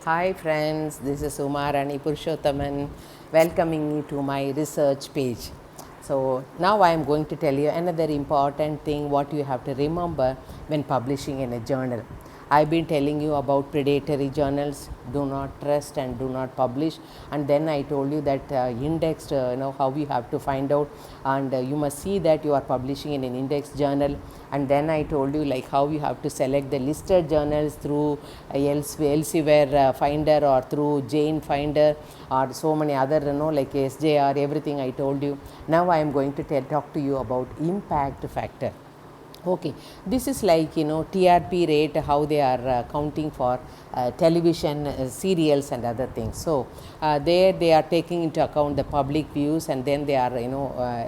Hi friends, this is Umarani Purushothaman welcoming you to my research page. So now I am going to tell you another important thing what you have to remember when publishing in a journal. I've been telling you about predatory journals, do not trust and do not publish, and then I told you that indexed, how you have to find out, and you must see that you are publishing in an index journal, and then I told you like how you have to select the listed journals through Elsewhere Finder or through Jane Finder or so many other like SJR, everything I told you. Now I am going to talk to you about impact factor. Okay, this is like TRP rate, how they are counting for television serials and other things. So there they are taking into account the public views, and then they are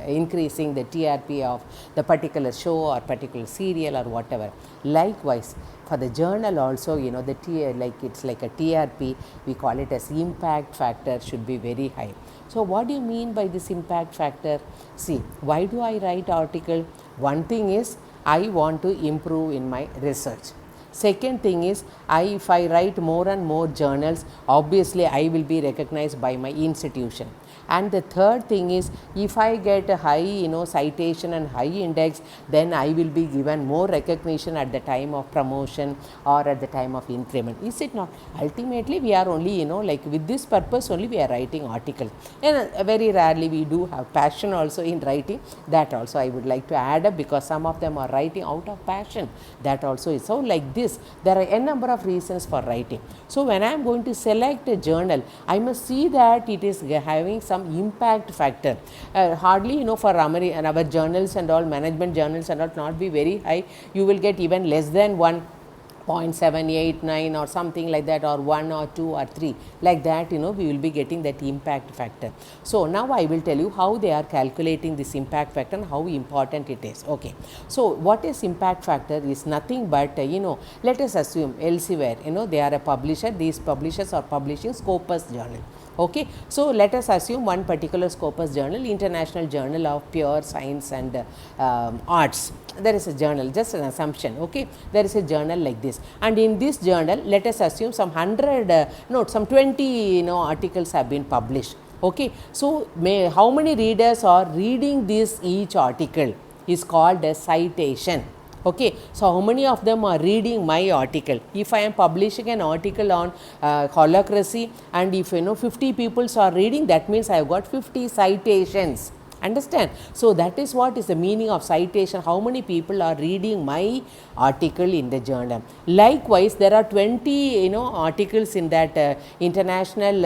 increasing the TRP of the particular show or particular serial or whatever. Likewise, for the journal also, it's like a TRP, we call it as impact factor should be very high. So what do you mean by this impact factor? See, why do I write article? One thing is I want to improve in my research. Second thing is, if I write more and more journals, obviously I will be recognized by my institution. And the third thing is, if I get a high citation and high index, then I will be given more recognition at the time of promotion or at the time of increment. Is it not? Ultimately we are only like with this purpose only we are writing articles, and very rarely we do have passion also in writing. That also I would like to add up, because some of them are writing out of passion. That also is so. Like this, there are a number of reasons for writing. So when I am going to select a journal, I must see that it is having some impact factor. Hardly for our journals and all, management journals and all, not be very high. You will get even less than 1.789 or something like that, or 1 or 2 or 3, like that we will be getting that impact factor. So now I will tell you how they are calculating this impact factor and how important it is. Okay, so what is impact factor is nothing but let us assume Elsewhere, they are a publisher. These publishers are publishing Scopus journal. Okay, so let us assume one particular Scopus journal, International Journal of Pure Science and Arts. There is a journal, just an assumption. Okay, there is a journal like this, and in this journal, let us assume some 20 articles have been published. Okay, so how many readers are reading this each article is called a citation. Okay, so how many of them are reading my article? If I am publishing an article on holacracy, and if 50 people are reading, that means I have got 50 citations. Understand? So that is what is the meaning of citation. How many people are reading my article in the journal? Likewise, there are 20 articles in that international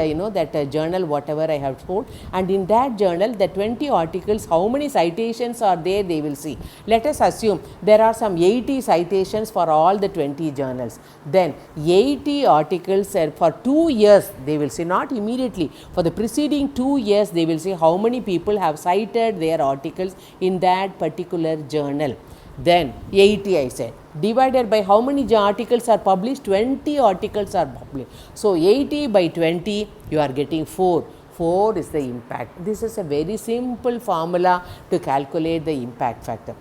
journal, whatever I have told, and in that journal the 20 articles, how many citations are there, they will see. Let us assume there are some 80 citations for all the 20 journals. Then 80 articles for 2 years they will see, not immediately, for the preceding 2 years they will see how many people have cited their articles in that particular journal. Then 80 I said, divided by how many articles are published? 20 articles are published. So 80 by 20, you are getting 4. 4 is the impact. This is a very simple formula to calculate the impact factor.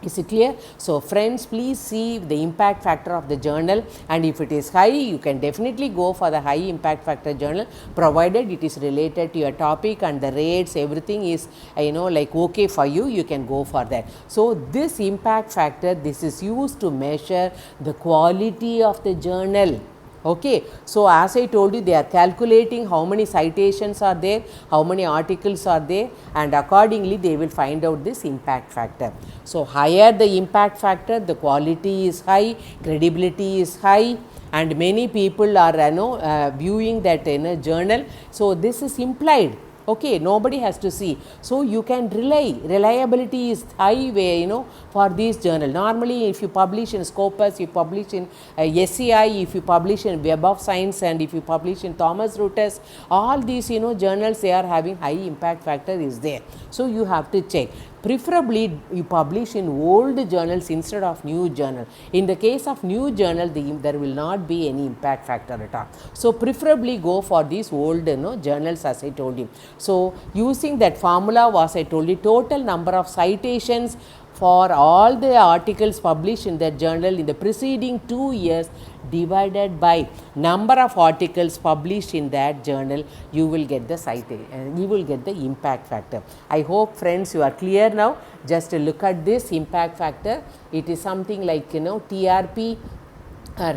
Is it clear? So friends, please see the impact factor of the journal, and if it is high, you can definitely go for the high impact factor journal, provided it is related to your topic and the rates, everything is like okay for you, you can go for that. So this impact factor, this is used to measure the quality of the journal. Okay, so as I told you, they are calculating how many citations are there, how many articles are there, and accordingly they will find out this impact factor. So higher the impact factor, the quality is high, credibility is high, and many people are viewing that in a journal. So this is implied. Okay, nobody has to see. So you can reliability is high way for this journal. Normally if you publish in Scopus, you publish in SCI, if you publish in Web of Science, and if you publish in Thomson Reuters, all these journals, they are having high impact factor is there. So you have to check. Preferably you publish in old journals instead of new journal. In the case of new journal, there will not be any impact factor at all. So preferably go for these old journals, as I told you. So using that formula, was I told you, total number of citations for all the articles published in that journal in the preceding 2 years divided by number of articles published in that journal, you will get the citation, you will get the impact factor. I hope friends you are clear now. Just look at this impact factor. It is something like TRP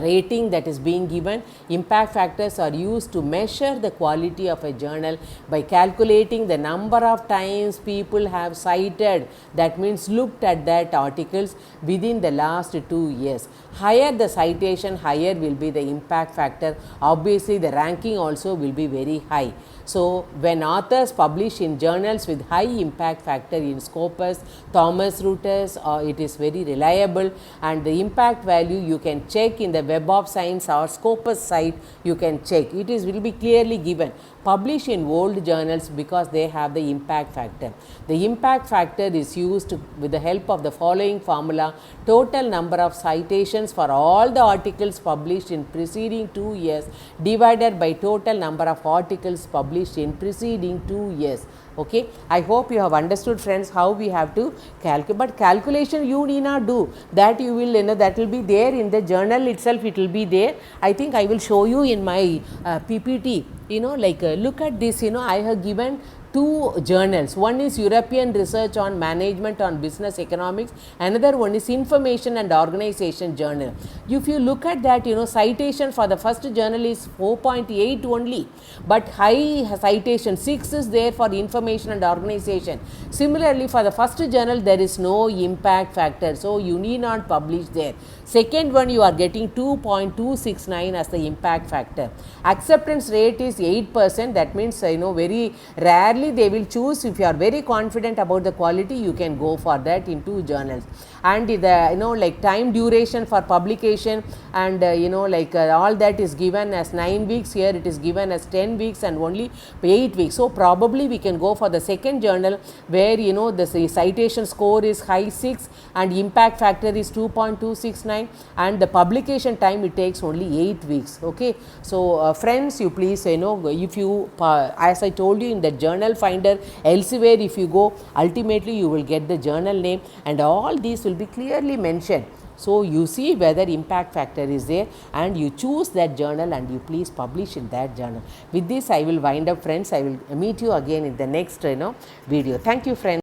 rating that is being given. Impact factors are used to measure the quality of a journal by calculating the number of times people have cited, that means looked at that articles within the last 2 years. Higher the citation, higher will be the impact factor. Obviously the ranking also will be very high. So when authors publish in journals with high impact factor in Scopus, Thomson Reuters, it is very reliable, and the impact value you can check in the Web of Science or Scopus site, you can check. It is will be clearly given. Publish in old journals because they have the impact factor. The impact factor is used with the help of the following formula: total number of citations for all the articles published in preceding 2 years divided by total number of articles published in preceding 2 years. Okay, I hope you have understood friends how we have to calculate, but calculation you need not do that. You will that will be there in the journal itself, it will be there. I think I will show you in my PPT. Look at this. I have given 2 journals. One is European Research on Management on Business Economics, another one is Information and Organization Journal. If you look at that, citation for the first journal is 4.8 only, but high citation 6 is there for Information and Organization. Similarly, for the first journal there is no impact factor, so you need not publish there. Second one, you are getting 2.269 as the impact factor. Acceptance rate is 8%. That means very rarely they will choose. If you are very confident about the quality, you can go for that in 2 journals. And the time duration for publication and all that is given as 9 weeks. Here it is given as 10 weeks and only 8 weeks. So probably we can go for the second journal where the citation score is high 6 and impact factor is 2.269, and the publication time it takes only 8 weeks. Okay, so friends, you please if you as I told you in the journal finder, elsewhere if you go, ultimately you will get the journal name and all these will be clearly mentioned. So you see whether impact factor is there and you choose that journal and you please publish in that journal. With this I will wind up friends. I will meet you again in the next video. Thank you friends.